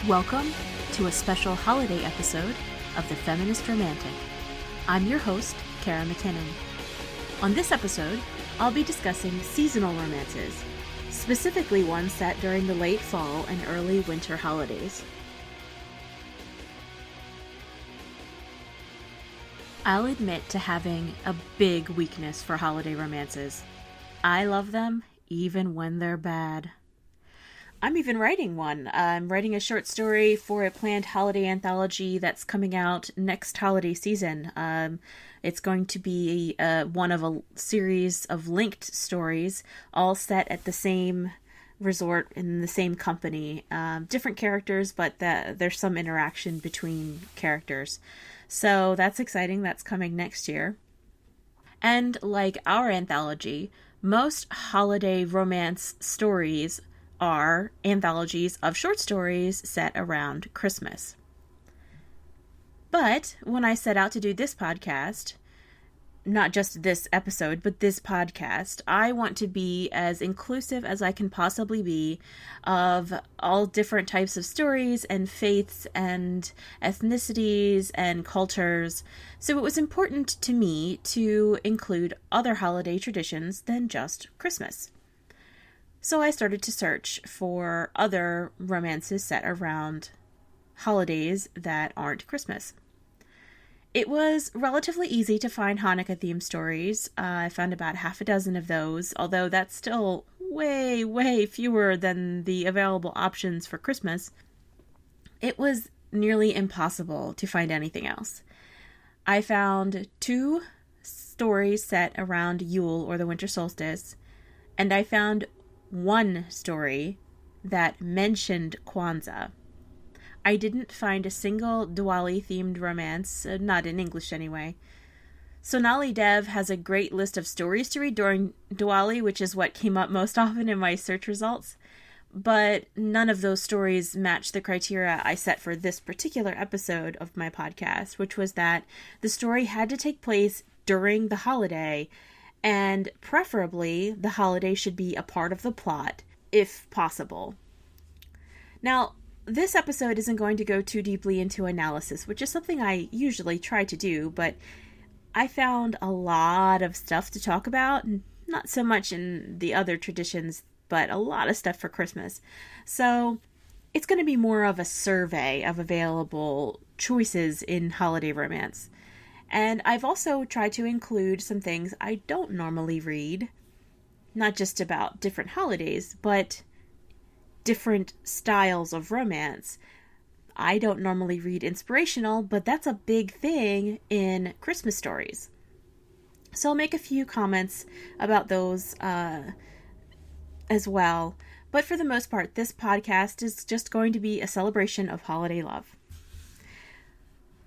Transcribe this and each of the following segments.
Welcome to a special holiday episode of The Feminist Romantic. I'm your host, Cara McKinnon. On this episode, I'll be discussing seasonal romances, specifically ones set during the late fall and early winter holidays. I'll admit to having a big weakness for holiday romances. I love them even when they're bad. I'm even writing one. I'm writing a short story for a planned holiday anthology that's coming out next holiday season. It's going to be one of a series of linked stories, all set at the same resort in the same company. Different characters, but there's some interaction between characters. So that's exciting. That's coming next year. And like our anthology, most holiday romance stories are anthologies of short stories set around Christmas. But when I set out to do this podcast, not just this episode, but this podcast, I want to be as inclusive as I can possibly be of all different types of stories and faiths and ethnicities and cultures. So it was important to me to include other holiday traditions than just Christmas. So I started to search for other romances set around holidays that aren't Christmas. It was relatively easy to find Hanukkah-themed stories. I found about half a dozen of those, although that's still way, way fewer than the available options for Christmas. It was nearly impossible to find anything else. I found 2 stories set around Yule or the winter solstice, and I found 1 story that mentioned Kwanzaa. I didn't find a single Diwali-themed romance, not in English anyway. Sonali Dev has a great list of stories to read during Diwali, which is what came up most often in my search results, but none of those stories match the criteria I set for this particular episode of my podcast, which was that the story had to take place during the holiday, and preferably, the holiday should be a part of the plot, if possible. Now, this episode isn't going to go too deeply into analysis, which is something I usually try to do, but I found a lot of stuff to talk about, not so much in the other traditions, but a lot of stuff for Christmas. So, it's going to be more of a survey of available choices in holiday romance. And I've also tried to include some things I don't normally read, not just about different holidays, but different styles of romance. I don't normally read inspirational, but that's a big thing in Christmas stories. So I'll make a few comments about those as well. But for the most part, this podcast is just going to be a celebration of holiday love.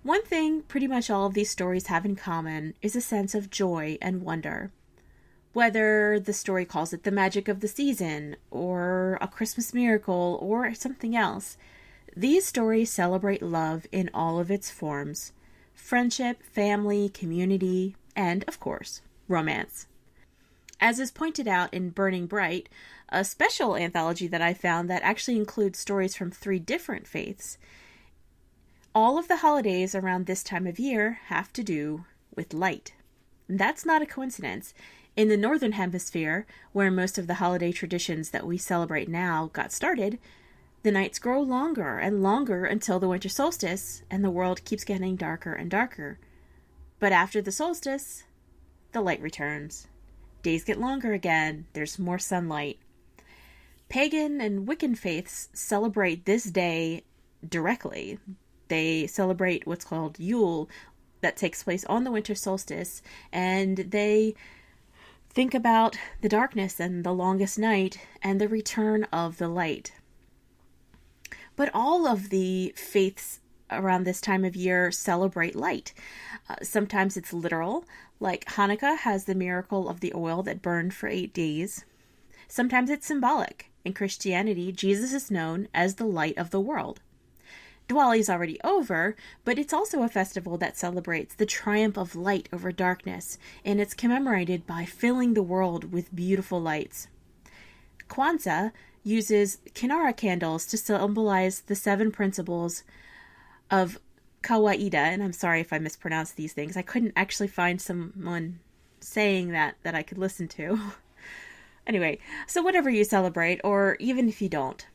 One thing pretty much all of these stories have in common is a sense of joy and wonder. Whether the story calls it the magic of the season, or a Christmas miracle, or something else, these stories celebrate love in all of its forms: friendship, family, community, and, of course, romance. As is pointed out in Burning Bright, a special anthology that I found that actually includes stories from 3 different faiths, all of the holidays around this time of year have to do with light. And that's not a coincidence. In the Northern Hemisphere, where most of the holiday traditions that we celebrate now got started, the nights grow longer and longer until the winter solstice, and the world keeps getting darker and darker. But after the solstice, the light returns. Days get longer again. There's more sunlight. Pagan and Wiccan faiths celebrate this day directly. They celebrate what's called Yule, that takes place on the winter solstice, and they think about the darkness and the longest night and the return of the light. But all of the faiths around this time of year celebrate light. Sometimes it's literal, like Hanukkah has the miracle of the oil that burned for 8 days. Sometimes it's symbolic. In Christianity, Jesus is known as the light of the world. Diwali is already over, but it's also a festival that celebrates the triumph of light over darkness, and it's commemorated by filling the world with beautiful lights. Kwanzaa uses Cara candles to symbolize the 7 principles of Kawaida, and I'm sorry if I mispronounce these things. I couldn't actually find someone saying that I could listen to. Anyway, so whatever you celebrate, or even if you don't,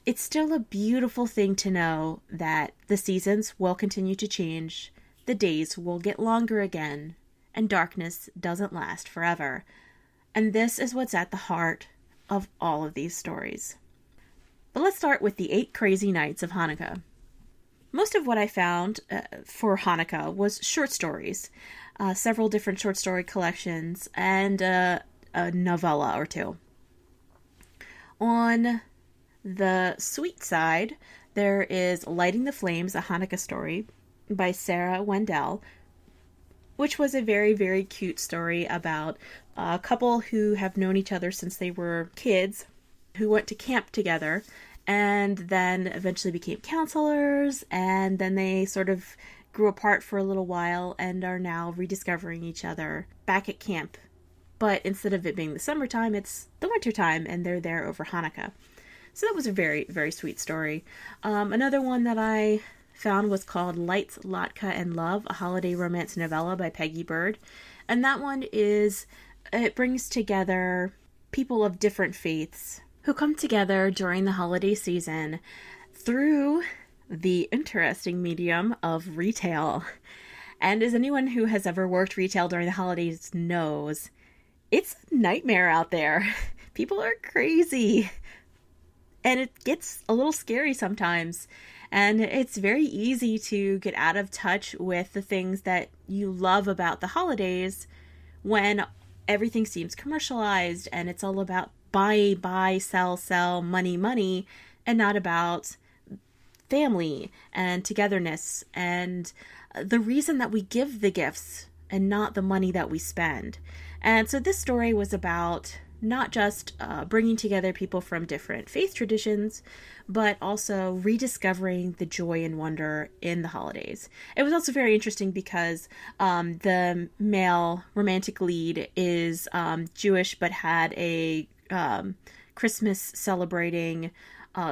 it's still a beautiful thing to know that the seasons will continue to change, the days will get longer again, and darkness doesn't last forever. And this is what's at the heart of all of these stories. But let's start with the 8 crazy nights of Hanukkah. Most of what I found for Hanukkah was short stories, several different short story collections, and a novella or 2. On the sweet side, there is Lighting the Flames, a Hanukkah story by Sarah Wendell, which was a very, very cute story about a couple who have known each other since they were kids, who went to camp together, and then eventually became counselors, and then they sort of grew apart for a little while and are now rediscovering each other back at camp. But instead of it being the summertime, it's the wintertime, and they're there over Hanukkah. So that was a very, very sweet story. Another one that I found was called Lights, Latka, and Love, a holiday romance novella by Peggy Bird. And that one it brings together people of different faiths who come together during the holiday season through the interesting medium of retail. And as anyone who has ever worked retail during the holidays knows, it's a nightmare out there. People are crazy. And it gets a little scary sometimes. And it's very easy to get out of touch with the things that you love about the holidays when everything seems commercialized and it's all about buy, sell, money, and not about family and togetherness and the reason that we give the gifts and not the money that we spend. And so this story was about not just bringing together people from different faith traditions, but also rediscovering the joy and wonder in the holidays. It was also very interesting because the male romantic lead is Jewish, but had a Christmas celebrating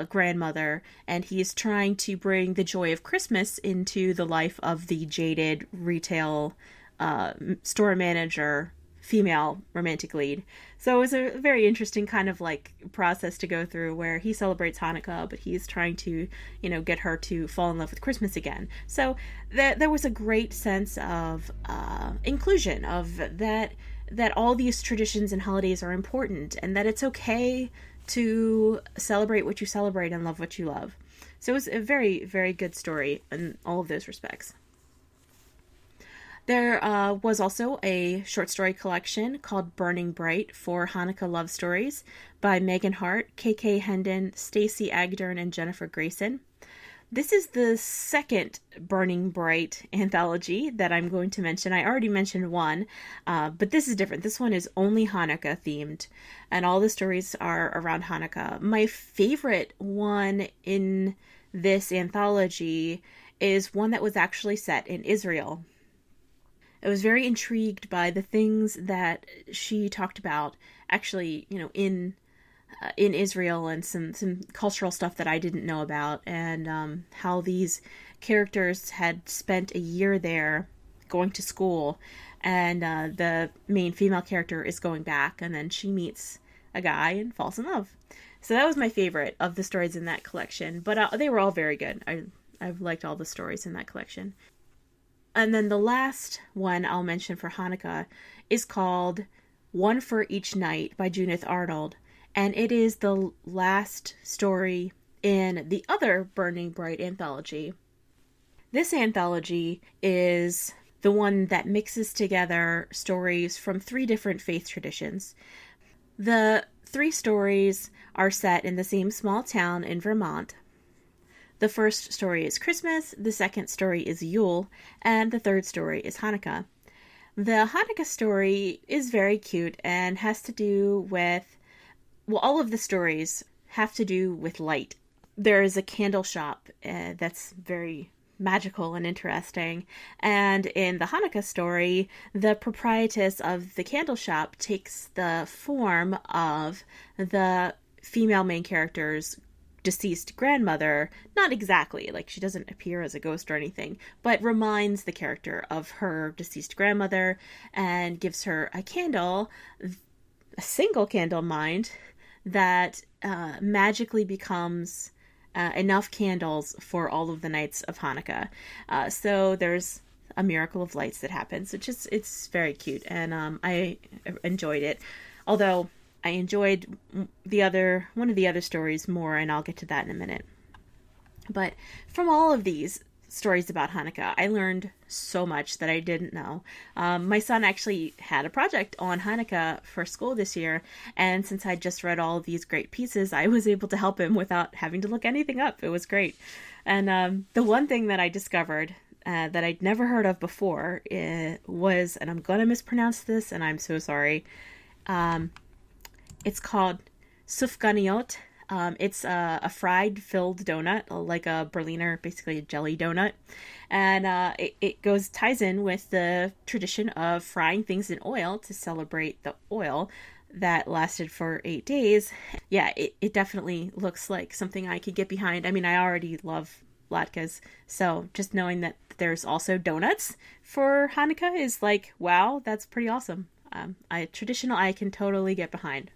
grandmother, and he is trying to bring the joy of Christmas into the life of the jaded retail store manager female romantic lead. So it was a very interesting kind of like process to go through where he celebrates Hanukkah, but he's trying to, get her to fall in love with Christmas again. So there was a great sense of inclusion, of that all these traditions and holidays are important and that it's okay to celebrate what you celebrate and love what you love. So it was a very, very good story in all of those respects. There was also a short story collection called Burning Bright for Hanukkah Love Stories by Megan Hart, KK Hendon, Stacey Agdern, and Jennifer Grayson. This is the second Burning Bright anthology that I'm going to mention. I already mentioned one, but this is different. This one is only Hanukkah themed, and all the stories are around Hanukkah. My favorite one in this anthology is one that was actually set in Israel. I was very intrigued by the things that she talked about actually, in Israel, and some cultural stuff that I didn't know about, and how these characters had spent a year there going to school, and the main female character is going back, and then she meets a guy and falls in love. So that was my favorite of the stories in that collection, but they were all very good. I've liked all the stories in that collection. And then the last one I'll mention for Hanukkah is called One for Each Night by Judith Arnold. And it is the last story in the other Burning Bright anthology. This anthology is the one that mixes together stories from 3 different faith traditions. The 3 stories are set in the same small town in Vermont. The first story is Christmas, the second story is Yule, and the third story is Hanukkah. The Hanukkah story is very cute and has to do with, well, all of the stories have to do with light. There is a candle shop that's very magical and interesting. And in the Hanukkah story, the proprietress of the candle shop takes the form of the female main character's deceased grandmother. Not exactly, like she doesn't appear as a ghost or anything, but reminds the character of her deceased grandmother and gives her a candle, a single candle, mind, that magically becomes enough candles for all of the nights of Hanukkah. So there's a miracle of lights that happens. It's very cute, and I enjoyed it. Although I enjoyed one of the other stories more, and I'll get to that in a minute. But from all of these stories about Hanukkah, I learned so much that I didn't know. My son actually had a project on Hanukkah for school this year, and since I just read all of these great pieces, I was able to help him without having to look anything up. It was great. And the one thing that I discovered that I'd never heard of before was, and I'm going to mispronounce this, and I'm so sorry, it's called sufganiot. It's a fried filled donut, like a Berliner, basically a jelly donut. And it ties in with the tradition of frying things in oil to celebrate the oil that lasted for 8 days. Yeah, it definitely looks like something I could get behind. I mean, I already love latkes, so just knowing that there's also donuts for Hanukkah is like, wow, that's pretty awesome. Traditional I can totally get behind.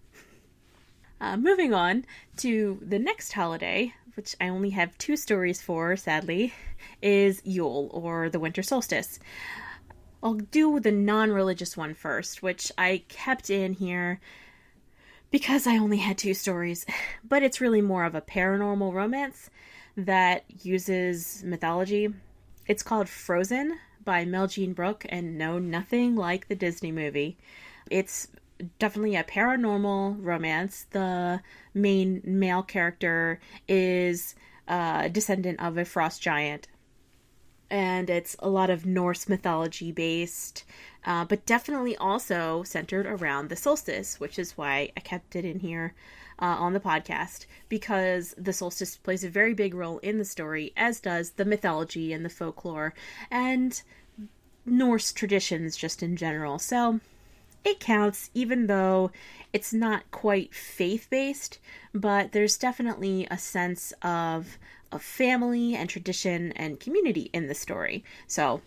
Moving on to the next holiday, which I only have 2 stories for, sadly, is Yule, or the winter solstice. I'll do the non-religious one first, which I kept in here because I only had 2 stories, but it's really more of a paranormal romance that uses mythology. It's called Frozen by Mel Jean Brooke, and no, nothing like the Disney movie. It's definitely a paranormal romance. The main male character is a descendant of a frost giant, and it's a lot of Norse mythology based, but definitely also centered around the solstice, which is why I kept it in here on the podcast, because the solstice plays a very big role in the story, as does the mythology and the folklore and Norse traditions just in general. So it counts, even though it's not quite faith-based, but there's definitely a sense of family and tradition and community in the story. So,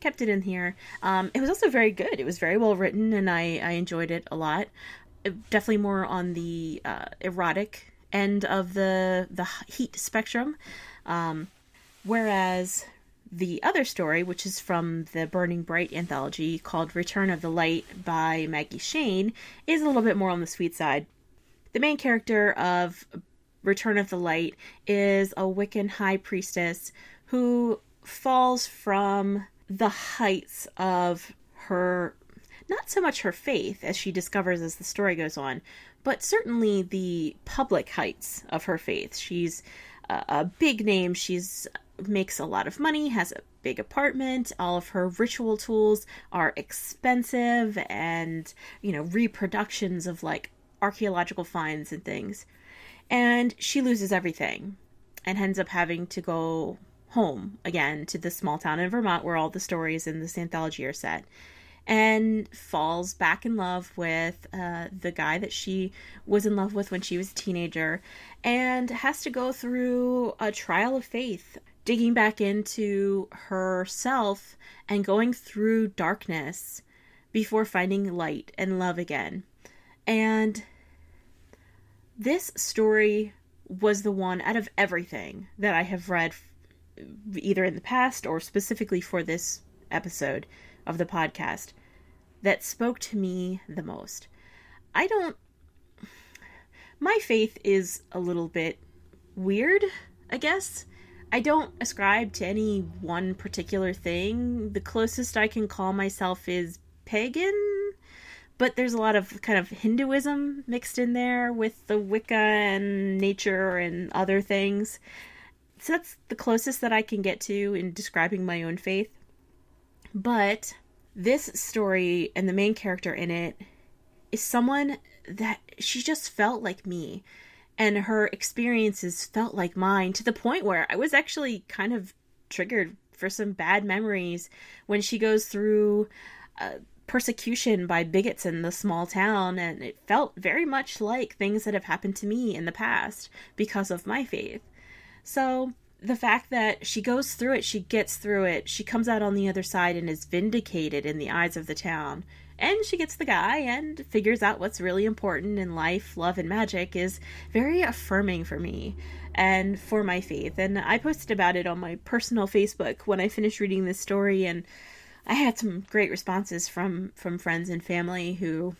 kept it in here. It was also very good. It was very well written, and I enjoyed it a lot. Definitely more on the erotic end of the heat spectrum. Whereas the other story, which is from the Burning Bright anthology called Return of the Light by Maggie Shane, is a little bit more on the sweet side. The main character of Return of the Light is a Wiccan high priestess who falls from the heights of her, not so much her faith, as she discovers as the story goes on, but certainly the public heights of her faith. She's a big name. She's makes a lot of money, has a big apartment, all of her ritual tools are expensive, and, reproductions of like archaeological finds and things. And she loses everything and ends up having to go home again to the small town in Vermont where all the stories in this anthology are set, and falls back in love with the guy that she was in love with when she was a teenager, and has to go through a trial of faith, digging back into herself and going through darkness before finding light and love again. And this story was the one out of everything that I have read, either in the past or specifically for this episode of the podcast, that spoke to me the most. My faith is a little bit weird, I guess. I don't ascribe to any one particular thing. The closest I can call myself is pagan, but there's a lot of kind of Hinduism mixed in there with the Wicca and nature and other things. So that's the closest that I can get to in describing my own faith. But this story and the main character in it is someone that she just felt like me. And her experiences felt like mine to the point where I was actually kind of triggered for some bad memories when she goes through persecution by bigots in the small town. And it felt very much like things that have happened to me in the past because of my faith. So the fact that she goes through it, she gets through it, she comes out on the other side and is vindicated in the eyes of the town. And she gets the guy and figures out what's really important in life, love, and magic is very affirming for me and for my faith. And I posted about it on my personal Facebook when I finished reading this story, and I had some great responses from friends and family who,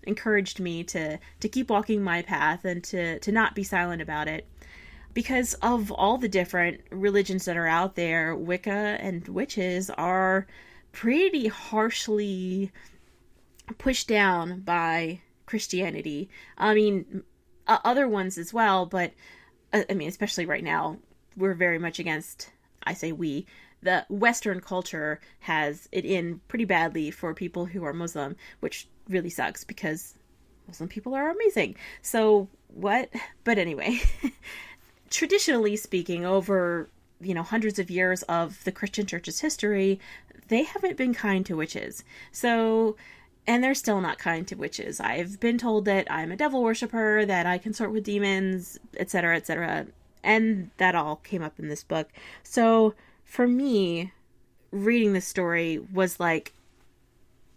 encouraged me to keep walking my path and to not be silent about it. Because of all the different religions that are out there, Wicca and witches are pretty harshly pushed down by Christianity. I mean, other ones as well, but especially right now, we're very much against, I say we, the Western culture has it in pretty badly for people who are Muslim, which really sucks because Muslim people are amazing. So what? But anyway, traditionally speaking, over hundreds of years of the Christian church's history, they haven't been kind to witches. And they're still not kind to witches. I've been told that I'm a devil worshiper, that I consort with demons, etc., etc., and that all came up in this book. So for me, reading this story was like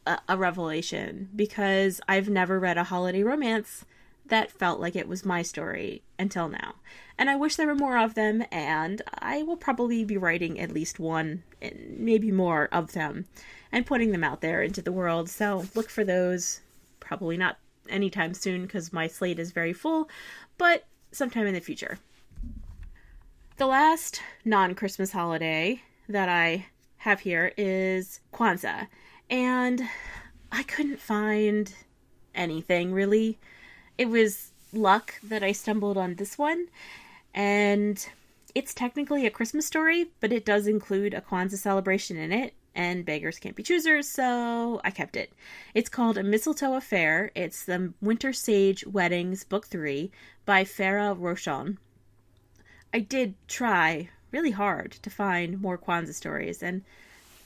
a revelation, because I've never read a holiday romance that felt like it was my story until now. And I wish there were more of them, and I will probably be writing at least one, maybe more of them, and putting them out there into the world. So look for those. Probably not anytime soon because my slate is very full, but sometime in the future. The last non-Christmas holiday that I have here is Kwanzaa, and I couldn't find anything really. It was luck that I stumbled on this one, and it's technically a Christmas story, but it does include a Kwanzaa celebration in it, and beggars can't be choosers, so I kept it. It's called A Mistletoe Affair. It's the Winter Sage Weddings, Book 3, by Farah Rochon. I did try really hard to find more Kwanzaa stories, and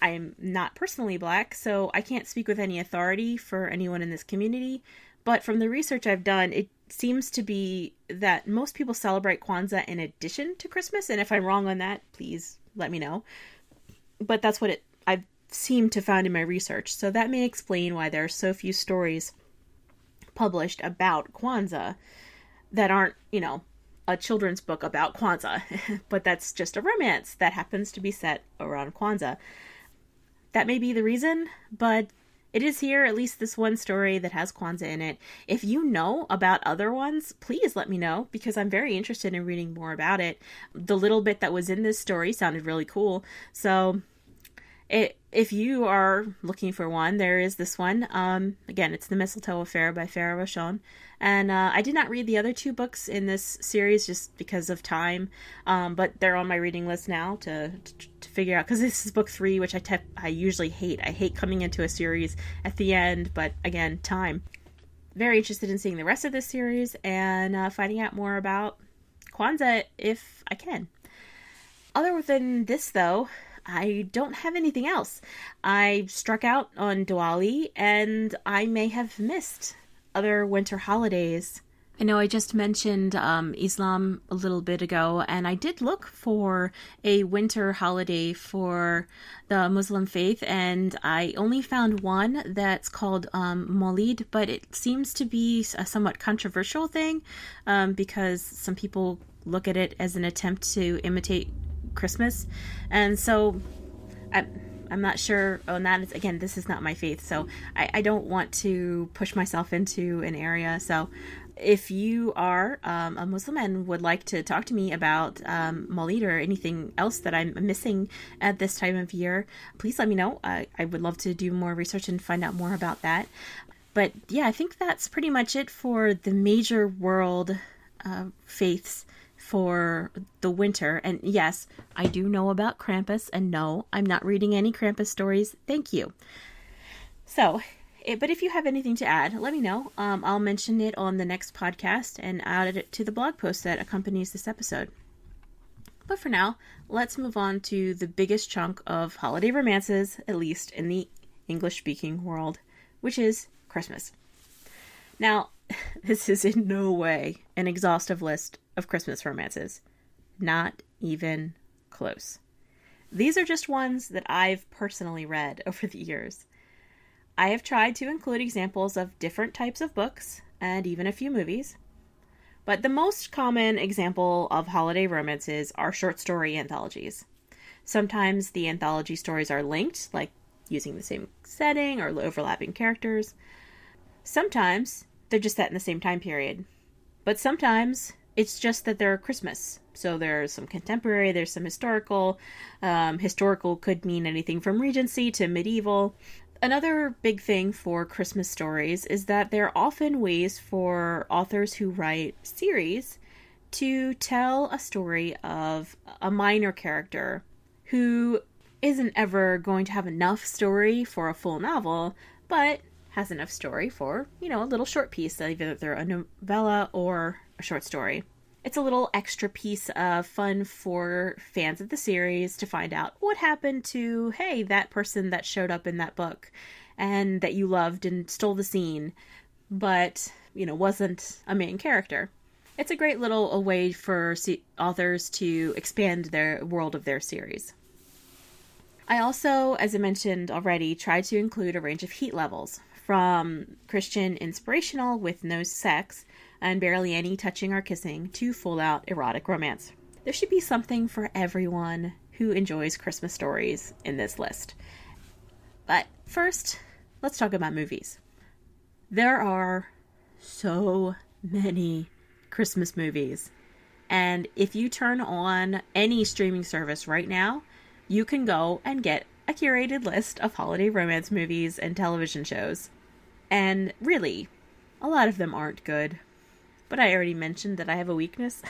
I'm not personally Black, so I can't speak with any authority for anyone in this community, but from the research I've done, it seems to be that most people celebrate Kwanzaa in addition to Christmas, and if I'm wrong on that, please let me know. But that's what I've seemed to find in my research, so that may explain why there are so few stories published about Kwanzaa that aren't, a children's book about Kwanzaa, but that's just a romance that happens to be set around Kwanzaa. That may be the reason, but it is here, at least this one story that has Kwanzaa in it. If you know about other ones, please let me know, because I'm very interested in reading more about it. The little bit that was in this story sounded really cool. So if you are looking for one, there is this one. Again, it's The Mistletoe Affair by Farah Rochon. And I did not read the other two books in this series just because of time, but they're on my reading list now to figure out, because this is book 3, which I usually hate. I hate coming into a series at the end, but again, time. Very interested in seeing the rest of this series and finding out more about Kwanzaa if I can. Other than this, though, I don't have anything else. I struck out on Diwali, and I may have missed other winter holidays. I know I just mentioned Islam a little bit ago, and I did look for a winter holiday for the Muslim faith, and I only found one that's called Maulid, but it seems to be a somewhat controversial thing because some people look at it as an attempt to imitate Christmas, and so I'm not sure on that. Again, this is not my faith, so I don't want to push myself into an area. So if you are a Muslim and would like to talk to me about Maulid or anything else that I'm missing at this time of year, please let me know. I would love to do more research and find out more about that. But yeah, I think that's pretty much it for the major world faiths for the winter. And yes, I do know about Krampus, and no, I'm not reading any Krampus stories. Thank you. So, but if you have anything to add, let me know. I'll mention it on the next podcast and add it to the blog post that accompanies this episode. But for now, let's move on to the biggest chunk of holiday romances, at least in the English-speaking world, which is Christmas. Now, this is in no way an exhaustive list of Christmas romances. Not even close. These are just ones that I've personally read over the years. I have tried to include examples of different types of books and even a few movies. But the most common example of holiday romances are short story anthologies. Sometimes the anthology stories are linked, like using the same setting or overlapping characters. Sometimes they're just set in the same time period. But sometimes it's just that they're Christmas. So there's some contemporary, there's some historical. Historical could mean anything from Regency to medieval. Another big thing for Christmas stories is that they're often ways for authors who write series to tell a story of a minor character who isn't ever going to have enough story for a full novel, but has enough story for, a little short piece, either they're a novella or a short story. It's a little extra piece of fun for fans of the series to find out what happened to, hey, that person that showed up in that book and that you loved and stole the scene, but, wasn't a main character. It's a great little way for authors to expand their world of their series. I also, as I mentioned already, try to include a range of heat levels, from Christian inspirational with no sex and barely any touching or kissing to full-out erotic romance. There should be something for everyone who enjoys Christmas stories in this list. But first, let's talk about movies. There are so many Christmas movies. And if you turn on any streaming service right now, you can go and get a curated list of holiday romance movies and television shows. And really, a lot of them aren't good. But I already mentioned that I have a weakness.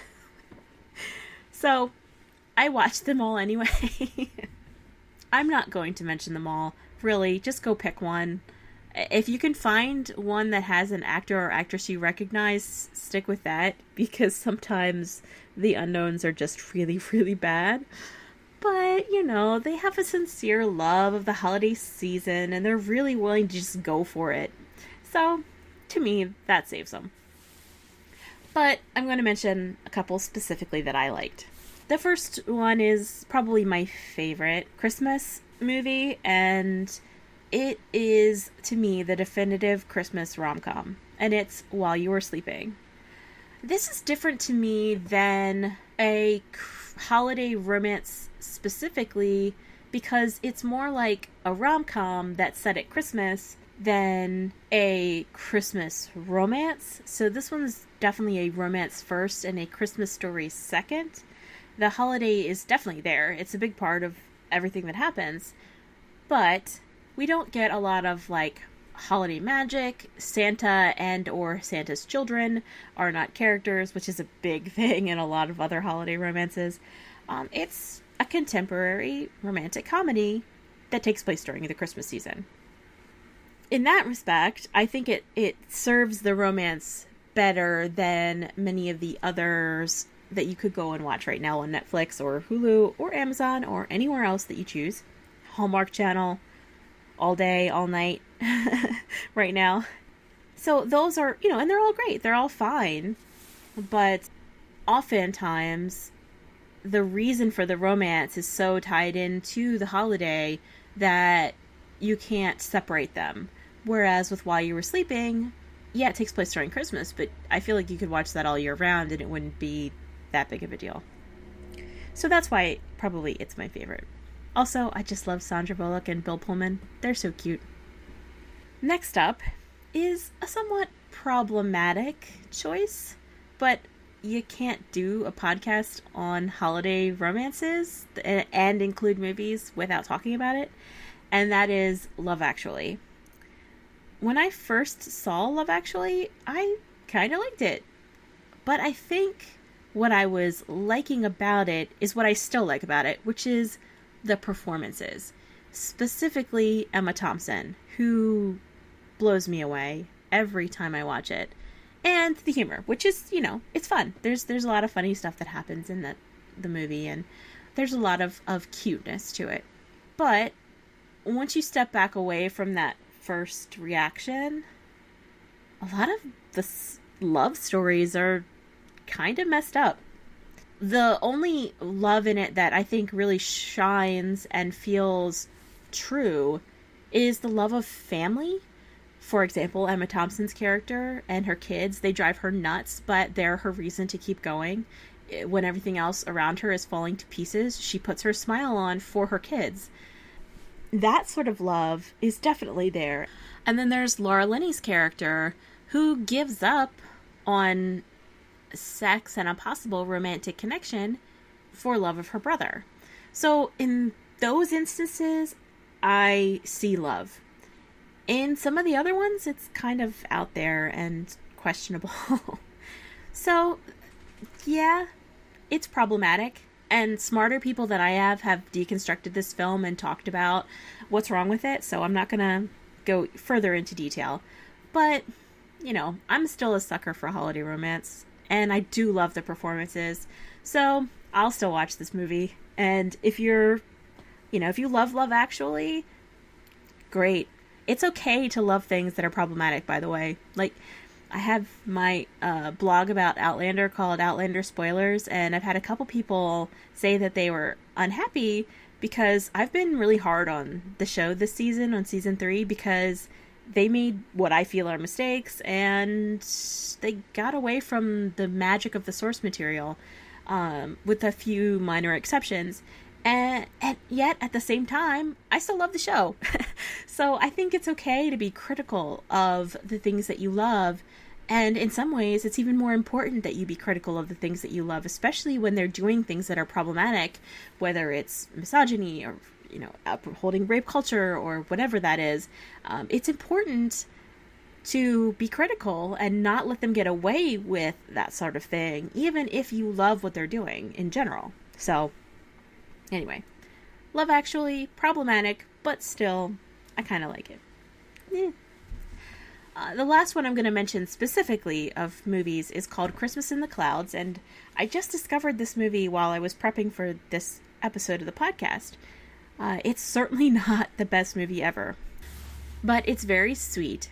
So, I watched them all anyway. I'm not going to mention them all. Really, just go pick one. If you can find one that has an actor or actress you recognize, stick with that. Because sometimes the unknowns are just really, really bad. But, they have a sincere love of the holiday season, and they're really willing to just go for it. So, to me, that saves them. But I'm going to mention a couple specifically that I liked. The first one is probably my favorite Christmas movie, and it is, to me, the definitive Christmas rom-com. And it's While You Were Sleeping. This is different to me than a holiday romance specifically because it's more like a rom-com that's set at Christmas than a Christmas romance. So this one's definitely a romance first and a Christmas story second. The holiday is definitely there. It's a big part of everything that happens. But we don't get a lot of holiday magic. Santa and or Santa's children are not characters, which is a big thing in a lot of other holiday romances. It's a contemporary romantic comedy that takes place during the Christmas season. In that respect, I think it serves the romance better than many of the others that you could go and watch right now on Netflix or Hulu or Amazon or anywhere else that you choose. Hallmark Channel, all day, all night, right now. So those are, and they're all great. They're all fine. But oftentimes, the reason for the romance is so tied into the holiday that you can't separate them. Whereas with While You Were Sleeping, yeah, it takes place during Christmas, but I feel like you could watch that all year round and it wouldn't be that big of a deal. So that's why probably it's my favorite. Also, I just love Sandra Bullock and Bill Pullman. They're so cute. Next up is a somewhat problematic choice, but you can't do a podcast on holiday romances and include movies without talking about it, and that is Love Actually. When I first saw Love Actually, I kind of liked it, but I think what I was liking about it is what I still like about it, which is the performances. Specifically Emma Thompson, who blows me away every time I watch it. And the humor, which is, it's fun. There's a lot of funny stuff that happens in the movie, and there's a lot of cuteness to it. But once you step back away from that first reaction, a lot of the love stories are kind of messed up. The only love in it that I think really shines and feels true is the love of family. For example, Emma Thompson's character and her kids, they drive her nuts, but they're her reason to keep going. When everything else around her is falling to pieces, she puts her smile on for her kids. That sort of love is definitely there. And then there's Laura Linney's character, who gives up on sex and a possible romantic connection for love of her brother. So in those instances, I see love. In some of the other ones, it's kind of out there and questionable. So, yeah, it's problematic. And smarter people than I have deconstructed this film and talked about what's wrong with it. So I'm not going to go further into detail. But, I'm still a sucker for holiday romance. And I do love the performances. So I'll still watch this movie. And if you're, if you love Love Actually, great. It's okay to love things that are problematic, by the way. Like, I have my blog about Outlander called Outlander Spoilers, and I've had a couple people say that they were unhappy because I've been really hard on the show this season, on season 3, because they made what I feel are mistakes, and they got away from the magic of the source material, with a few minor exceptions. And yet, at the same time, I still love the show. So I think it's okay to be critical of the things that you love. And in some ways, it's even more important that you be critical of the things that you love, especially when they're doing things that are problematic, whether it's misogyny or, upholding rape culture or whatever that is. It's important to be critical and not let them get away with that sort of thing, even if you love what they're doing in general. So, anyway, Love Actually, problematic, but still, I kind of like it. Yeah. The last one I'm going to mention specifically of movies is called Christmas in the Clouds, and I just discovered this movie while I was prepping for this episode of the podcast. It's certainly not the best movie ever, but it's very sweet.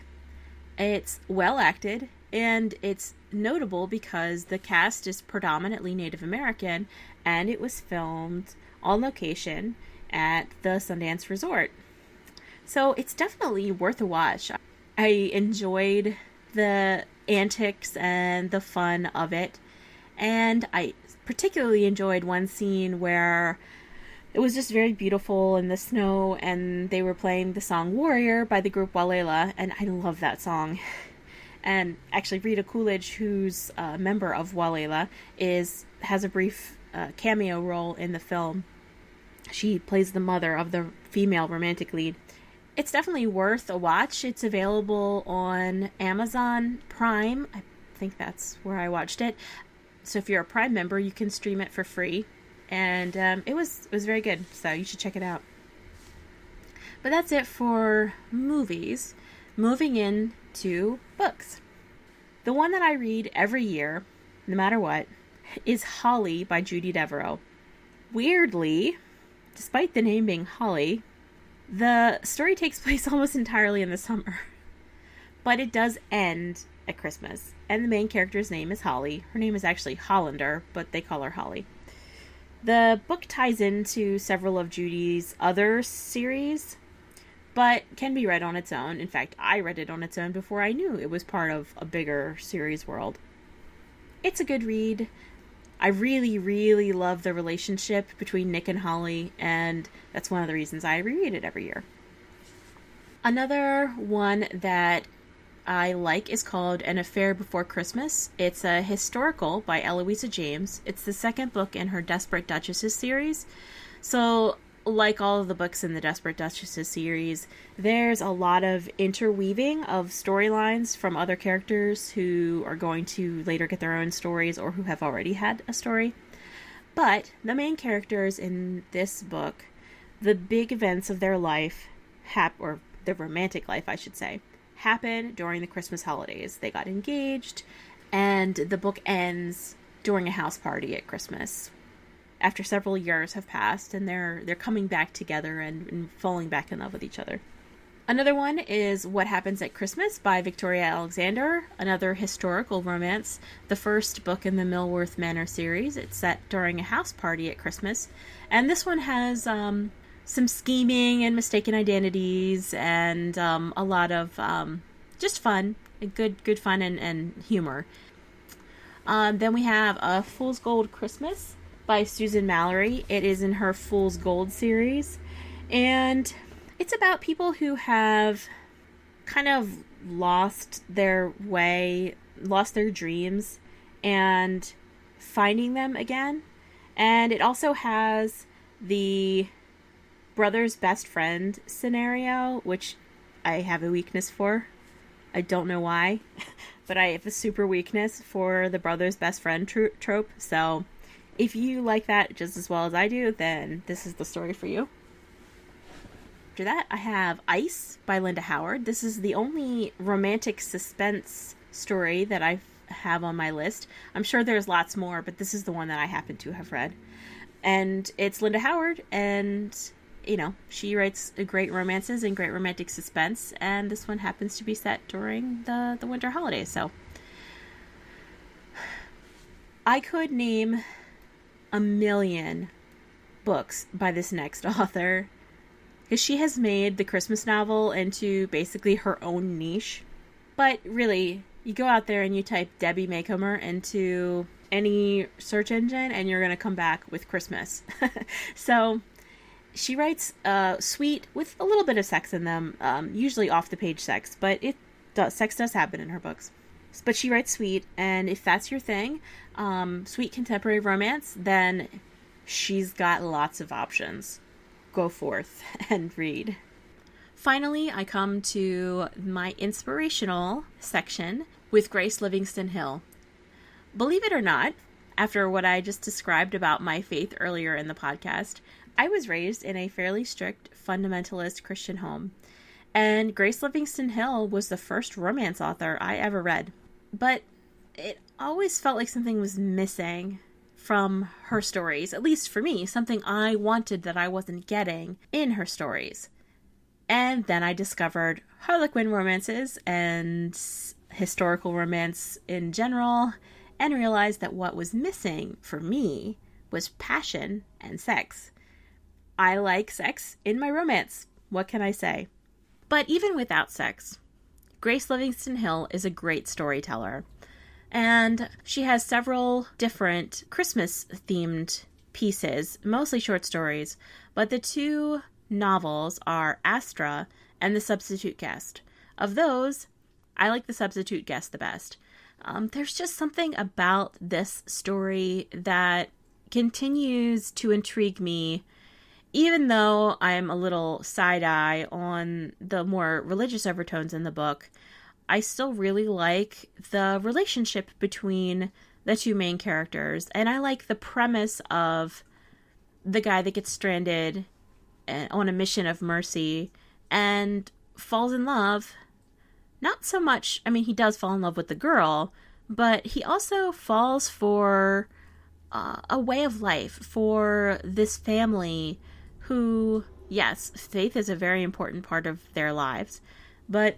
It's well acted, and it's notable because the cast is predominantly Native American, and it was filmed on location at the Sundance Resort. So it's definitely worth a watch. I enjoyed the antics and the fun of it, and I particularly enjoyed one scene where it was just very beautiful in the snow, and they were playing the song Warrior by the group Walela, and I love that song. And actually, Rita Coolidge, who's a member of Walela, has a brief cameo role in the film. She plays the mother of the female romantic lead. It's definitely worth a watch. It's available on Amazon Prime. I think that's where I watched it. So if you're a Prime member, you can stream it for free. And it was very good, so you should check it out. But that's it for movies. Moving into books. The one that I read every year, no matter what, is Holly by Judy Devereaux. Weirdly, despite the name being Holly, the story takes place almost entirely in the summer. But it does end at Christmas. And the main character's name is Holly. Her name is actually Hollander, but they call her Holly. The book ties into several of Judy's other series, but can be read on its own. In fact, I read it on its own before I knew it was part of a bigger series world. It's a good read. I really, really love the relationship between Nick and Holly, and that's one of the reasons I reread it every year. Another one that I like is called An Affair Before Christmas. It's a historical by Eloisa James. It's the second book in her Desperate Duchesses series. So like all of the books in the Desperate Duchesses series, there's a lot of interweaving of storylines from other characters who are going to later get their own stories or who have already had a story. But the main characters in this book, the big events of their life, or their romantic life, I should say, happen during the Christmas holidays. They got engaged, and the book ends during a house party at Christmas. After several years have passed, and they're coming back together and falling back in love with each other. Another one is What Happens at Christmas by Victoria Alexander, another historical romance, the first book in the Millworth Manor series. It's set during a house party at Christmas, and this one has some scheming and mistaken identities and a lot of just fun, good fun and humor. Then we have A Fool's Gold Christmas by Susan Mallory. It is in her Fool's Gold series, and it's about people who have kind of lost their way, lost their dreams, and finding them again. And it also has the brother's best friend scenario, which I have a weakness for. I don't know why, but I have a super weakness for the brother's best friend trope. So if you like that just as well as I do, then this is the story for you. After that, I have Ice by Linda Howard. This is the only romantic suspense story that I have on my list. I'm sure there's lots more, but this is the one that I happen to have read. And it's Linda Howard, and, you know, she writes great romances and great romantic suspense, and this one happens to be set during the winter holidays, so. I could name a million books by this next author, because she has made the Christmas novel into basically her own niche. But really, you go out there and you type Debbie Maycomer into any search engine and you're going to come back with Christmas. So she writes sweet with a little bit of sex in them, usually off the page sex, but sex does happen in her books. But she writes sweet, and if that's your thing, sweet contemporary romance, then she's got lots of options. Go forth and read. Finally, I come to my inspirational section with Grace Livingston Hill. Believe it or not, after what I just described about my faith earlier in the podcast, I was raised in a fairly strict fundamentalist Christian home, and Grace Livingston Hill was the first romance author I ever read. But it always felt like something was missing from her stories, at least for me, something I wanted that I wasn't getting in her stories. And then I discovered Harlequin romances and historical romance in general, and realized that what was missing for me was passion and sex. I like sex in my romance. What can I say? But even without sex, Grace Livingston Hill is a great storyteller. And she has several different Christmas-themed pieces, mostly short stories, but the two novels are Astra and The Substitute Guest. Of those, I like The Substitute Guest the best. There's just something about this story that continues to intrigue me, even though I'm a little side-eye on the more religious overtones in the book. I still really like the relationship between the two main characters, and I like the premise of the guy that gets stranded on a mission of mercy and falls in love. Not so much, I mean, he does fall in love with the girl, but he also falls for a way of life, for this family who, yes, faith is a very important part of their lives, but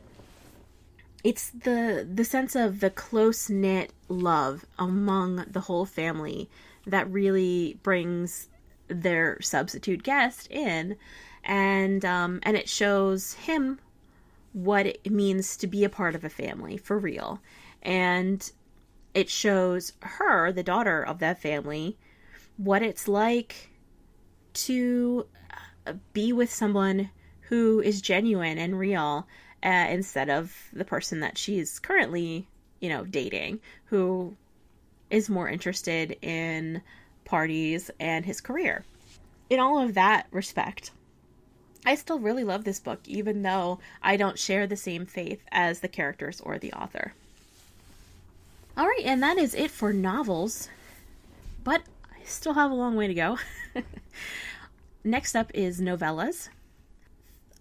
it's the sense of the close-knit love among the whole family that really brings their substitute guest in, and it shows him what it means to be a part of a family, for real. And it shows her, the daughter of that family, what it's like to be with someone who is genuine and real, instead of the person that she's currently, dating, who is more interested in parties and his career. in all of that respect, I still really love this book, even though I don't share the same faith as the characters or the author. All right, and that is it for novels, but I still have a long way to go. Next up is novellas.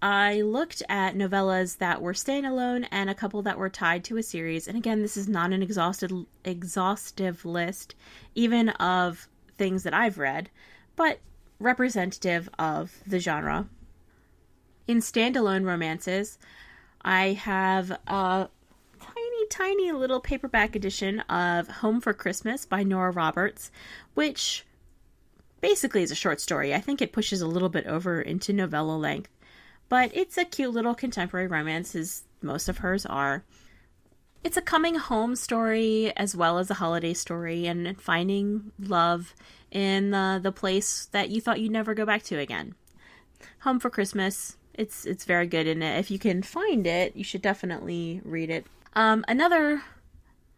I looked at novellas that were standalone and a couple that were tied to a series. And again, this is not an exhaustive list, even of things that I've read, but representative of the genre. In standalone romances, I have a tiny little paperback edition of Home for Christmas by Nora Roberts, which basically is a short story. I think it pushes a little bit over into novella length, but it's a cute little contemporary romance, as most of hers are. It's a coming home story as well as a holiday story, and finding love in the place that you thought you'd never go back to again. Home for Christmas, it's very good in it. If you can find it, you should definitely read it. Another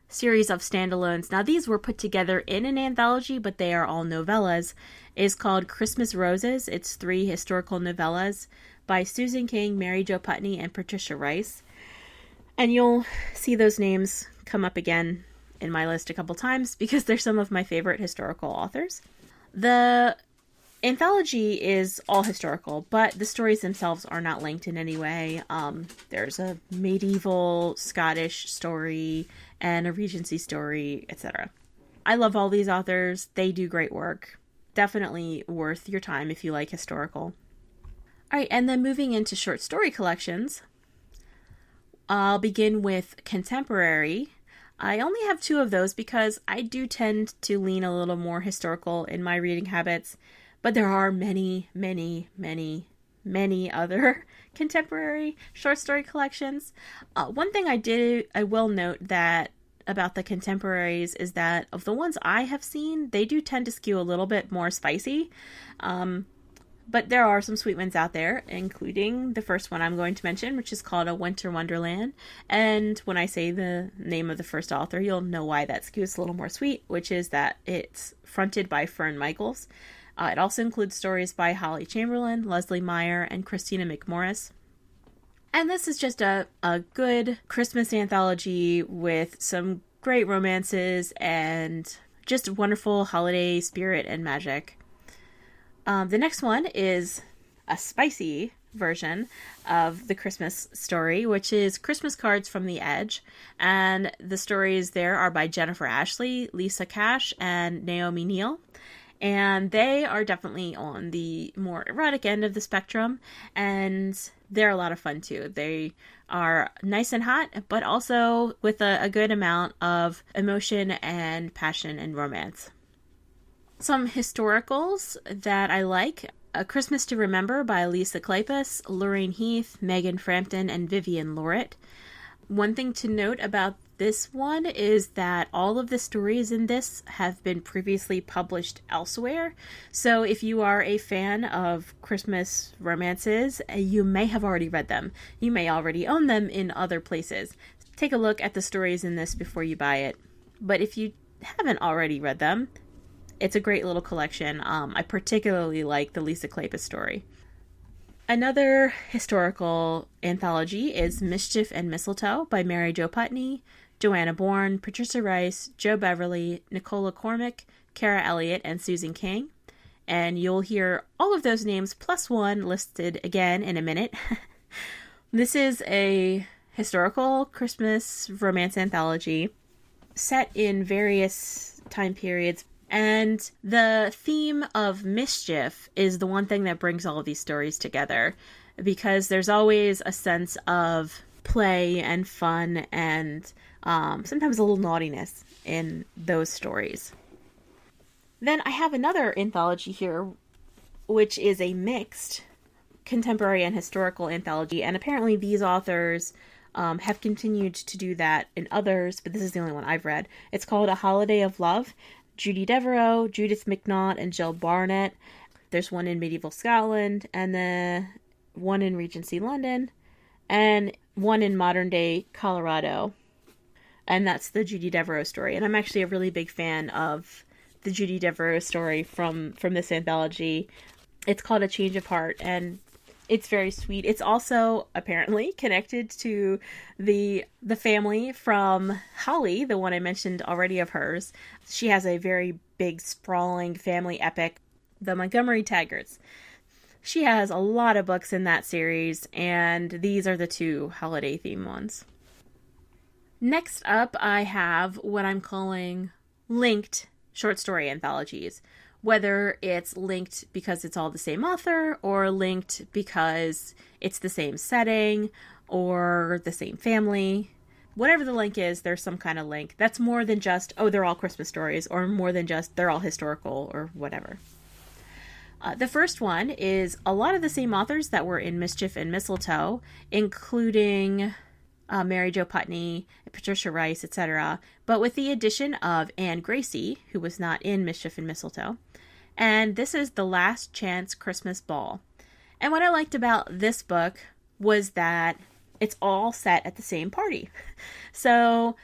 series of standalones, now these were put together in an anthology, but they are all novellas, is called Christmas Roses. It's 3 historical novellas by Susan King, Mary Jo Putney, and Patricia Rice. And you'll see those names come up again in my list a couple times because they're some of my favorite historical authors. The anthology is all historical, but the stories themselves are not linked in any way. There's a medieval Scottish story and a Regency story, etc. I love all these authors. They do great work. Definitely worth your time if you like historical. All right, and then moving into short story collections, I'll begin with contemporary. I only have 2 of those because I do tend to lean a little more historical in my reading habits, but there are many other contemporary short story collections. One thing I will note that about the contemporaries is that of the ones I have seen, they do tend to skew a little bit more spicy. But there are some sweet ones out there, including the first one I'm going to mention, which is called A Winter Wonderland. And when I say the name of the first author, you'll know why that skews a little more sweet, which is that it's fronted by Fern Michaels. It also includes stories by Holly Chamberlain, Leslie Meyer, and Christina McMorris. And this is just a good Christmas anthology with some great romances and just wonderful holiday spirit and magic. The next one is a spicy version of the Christmas story, which is Christmas Cards from the Edge. And the stories there are by Jennifer Ashley, Lisa Cash, and Naomi Neal. And they are definitely on the more erotic end of the spectrum, and they're a lot of fun too. They are nice and hot, but also with a good amount of emotion and passion and romance. Some historicals that I like: A Christmas to Remember by Lisa Kleypas, Lorraine Heath, Megan Frampton, and Vivian Lorett. One thing to note about this one is that all of the stories in this have been previously published elsewhere. So if you are a fan of Christmas romances, you may have already read them. You may already own them in other places. Take a look at the stories in this before you buy it. But if you haven't already read them, it's a great little collection. I particularly like the Lisa Kleypas story. Another historical anthology is Mischief and Mistletoe by Mary Jo Putney, Joanna Bourne, Patricia Rice, Jo Beverly, Nicola Cormick, Cara Elliott, and Susan King. And you'll hear all of those names plus one listed again in a minute. This is a historical Christmas romance anthology set in various time periods. And the theme of mischief is the one thing that brings all of these stories together, because there's always a sense of play and fun and sometimes a little naughtiness in those stories. Then I have another anthology here, which is a mixed contemporary and historical anthology, and apparently these authors have continued to do that in others, but this is the only one I've read. It's called A Holiday of Love. Judy Devereux, Judith McNaught, and Jill Barnett. There's one in medieval Scotland, and then one in Regency London, and one in modern day Colorado. And that's the Judy Devereux story. And I'm actually a really big fan of the Judy Devereux story from this anthology. It's called A Change of Heart, and it's very sweet. It's also apparently connected to the family from Holly, the one I mentioned already of hers. She has a very big, sprawling family epic, the Montgomery Taggarts. She has a lot of books in that series, and these are the two holiday theme ones. Next up, I have what I'm calling linked short story anthologies. Whether it's linked because it's all the same author, or linked because it's the same setting, or the same family. Whatever the link is, there's some kind of link. That's more than just, oh, they're all Christmas stories, or more than just, they're all historical, or whatever. The first one is a lot of the same authors that were in Mischief and Mistletoe, including Mary Jo Putney, Patricia Rice, etc., but with the addition of Anne Gracie, who was not in Mischief and Mistletoe. And this is The Last Chance Christmas Ball. And what I liked about this book was that it's all set at the same party. So,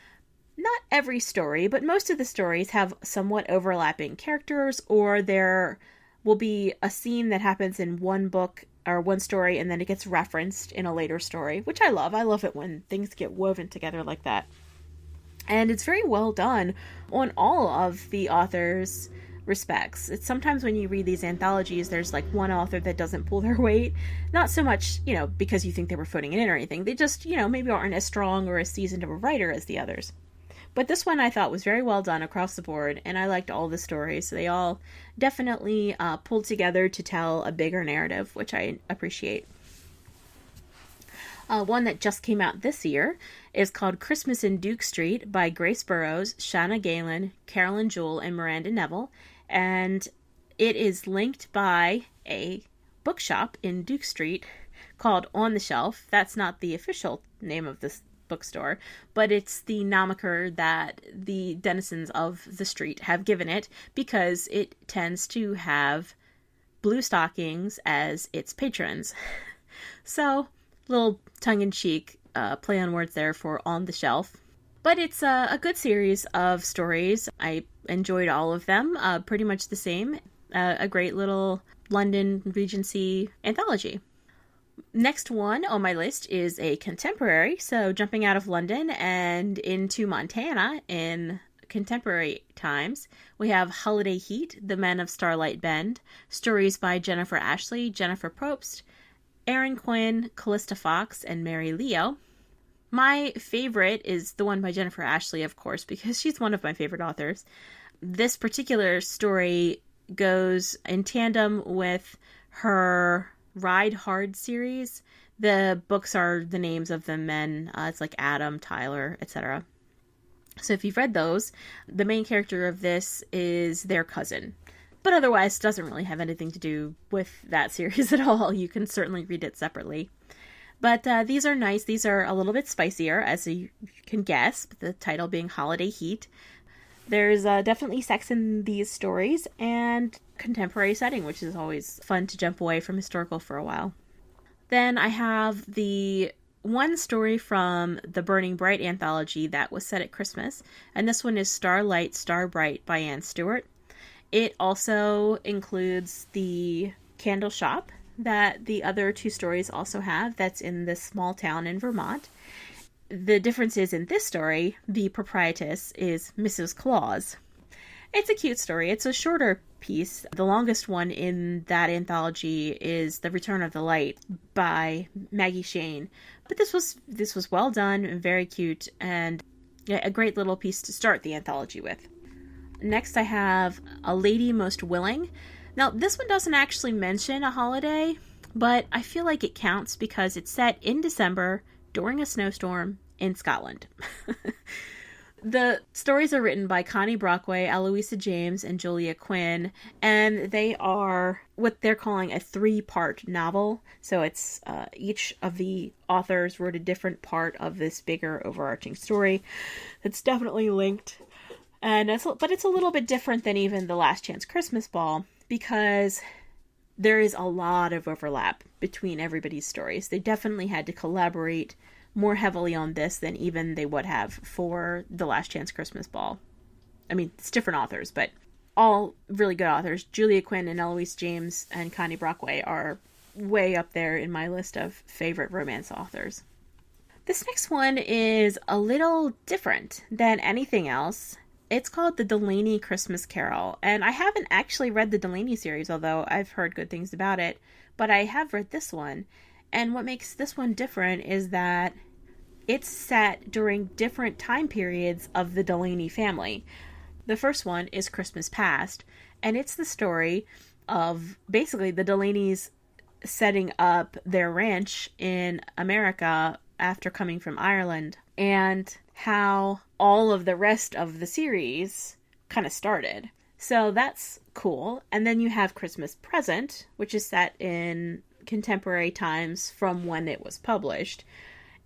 not every story, but most of the stories have somewhat overlapping characters, or there will be a scene that happens in one book or one story and then it gets referenced in a later story, which I love. I love it when things get woven together like that. And it's very well done on all of the authors' respects. It's sometimes when you read these anthologies, there's like one author that doesn't pull their weight. Not so much, because you think they were putting it in or anything. They just, maybe aren't as strong or as seasoned of a writer as the others. But this one I thought was very well done across the board, and I liked all the stories. They all definitely pulled together to tell a bigger narrative, which I appreciate. One that just came out this year is called Christmas in Duke Street by Grace Burrows, Shanna Galen, Carolyn Jewell, and Miranda Neville. And it is linked by a bookshop in Duke Street called On the Shelf. That's not the official name of this bookstore, but it's the nomiker that the denizens of the street have given it because it tends to have blue stockings as its patrons. So, little tongue-in-cheek play on words there for On the Shelf. But it's a good series of stories. I enjoyed all of them, pretty much the same. A great little London Regency anthology. Next one on my list is a contemporary, so jumping out of London and into Montana in contemporary times, we have Holiday Heat, The Men of Starlight Bend, stories by Jennifer Ashley, Jennifer Probst, Erin Quinn, Callista Fox, and Mary Leo. My favorite is the one by Jennifer Ashley, of course, because she's one of my favorite authors. This particular story goes in tandem with her Ride Hard series. The books are the names of the men. It's like Adam, Tyler, etc. So if you've read those, the main character of this is their cousin. But otherwise, doesn't really have anything to do with that series at all. You can certainly read it separately. But these are nice. These are a little bit spicier, as you can guess, the title being Holiday Heat. There's definitely sex in these stories and contemporary setting, which is always fun to jump away from historical for a while. Then I have the one story from the Burning Bright anthology that was set at Christmas, and this one is Starlight, Starbright by Anne Stewart. It also includes the candle shop that the other two stories also have, that's in this small town in Vermont. The difference is in this story, the proprietress is Mrs. Claus. It's a cute story. It's a shorter piece. The longest one in that anthology is The Return of the Light by Maggie Shane. But this was well done and very cute, and a great little piece to start the anthology with. Next I have A Lady Most Willing. Now, this one doesn't actually mention a holiday, but I feel like it counts because it's set in December during a snowstorm in Scotland. The stories are written by Connie Brockway, Eloisa James, and Julia Quinn, and they are what they're calling a 3-part novel. So it's each of the authors wrote a different part of this bigger overarching story. It's definitely linked, but it's a little bit different than even The Last Chance Christmas Ball because there is a lot of overlap between everybody's stories. They definitely had to collaborate more heavily on this than even they would have for The Last Chance Christmas Ball. I mean, it's different authors, but all really good authors. Julia Quinn and Eloise James and Connie Brockway are way up there in my list of favorite romance authors. This next one is a little different than anything else. It's called The Delaney Christmas Carol, and I haven't actually read the Delaney series, although I've heard good things about it, but I have read this one, and what makes this one different is that it's set during different time periods of the Delaney family. The first one is Christmas Past, and it's the story of basically the Delaneys setting up their ranch in America after coming from Ireland, and how all of the rest of the series kind of started. So that's cool. And then you have Christmas Present, which is set in contemporary times from when it was published.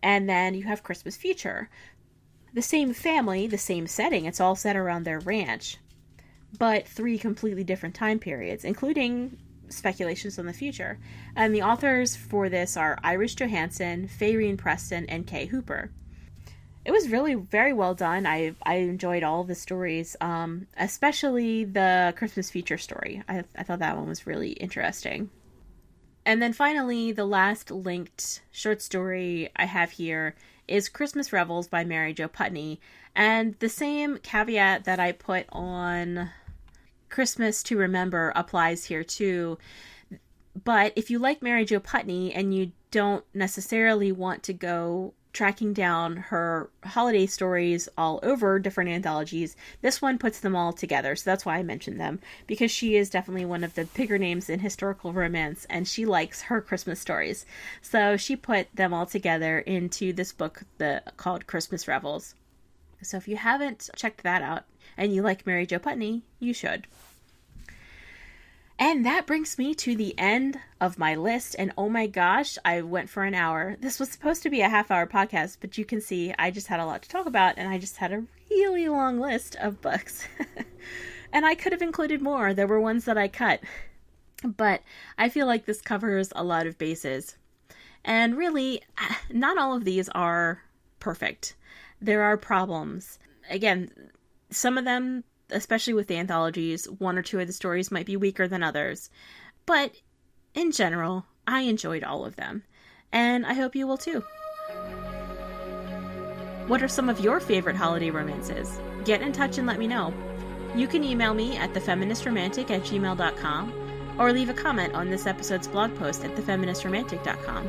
And then you have Christmas Future. The same family, the same setting, it's all set around their ranch, but 3 completely different time periods, including speculations on the future. And the authors for this are Iris Johansen, Fayreen Preston, and Kay Hooper. It was really very well done. I enjoyed all the stories, especially the Christmas Future story. I thought that one was really interesting. And then finally, the last linked short story I have here is Christmas Revels by Mary Jo Putney. And the same caveat that I put on Christmas to Remember applies here too. But if you like Mary Jo Putney and you don't necessarily want to go tracking down her holiday stories all over different anthologies, this one puts them all together. So that's why I mentioned them, because she is definitely one of the bigger names in historical romance, and she likes her Christmas stories. So she put them all together into this book called Christmas Revels. So if you haven't checked that out and you like Mary Jo Putney, you should. And that brings me to the end of my list. And oh my gosh, I went for an hour. This was supposed to be a half-hour podcast, but you can see I just had a lot to talk about, and I just had a really long list of books. And I could have included more. There were ones that I cut. But I feel like this covers a lot of bases. And really, not all of these are perfect. There are problems. Again, some of them, especially with the anthologies, 1 or 2 of the stories might be weaker than others. But in general, I enjoyed all of them. And I hope you will too. What are some of your favorite holiday romances? Get in touch and let me know. You can email me at thefeministromantic@gmail.com or leave a comment on this episode's blog post at thefeministromantic.com.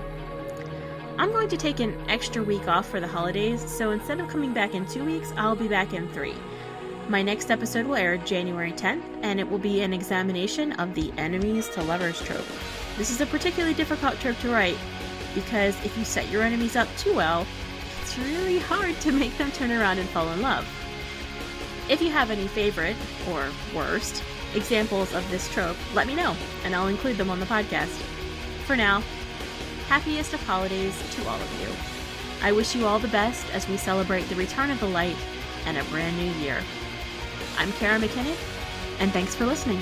I'm going to take an extra week off for the holidays, so instead of coming back in 2 weeks, I'll be back in 3. My next episode will air January 10th, and it will be an examination of the enemies to lovers trope. This is a particularly difficult trope to write, because if you set your enemies up too well, it's really hard to make them turn around and fall in love. If you have any favorite, or worst, examples of this trope, let me know, and I'll include them on the podcast. For now, happiest of holidays to all of you. I wish you all the best as we celebrate the return of the light and a brand new year. I'm Cara McKinnon, and thanks for listening.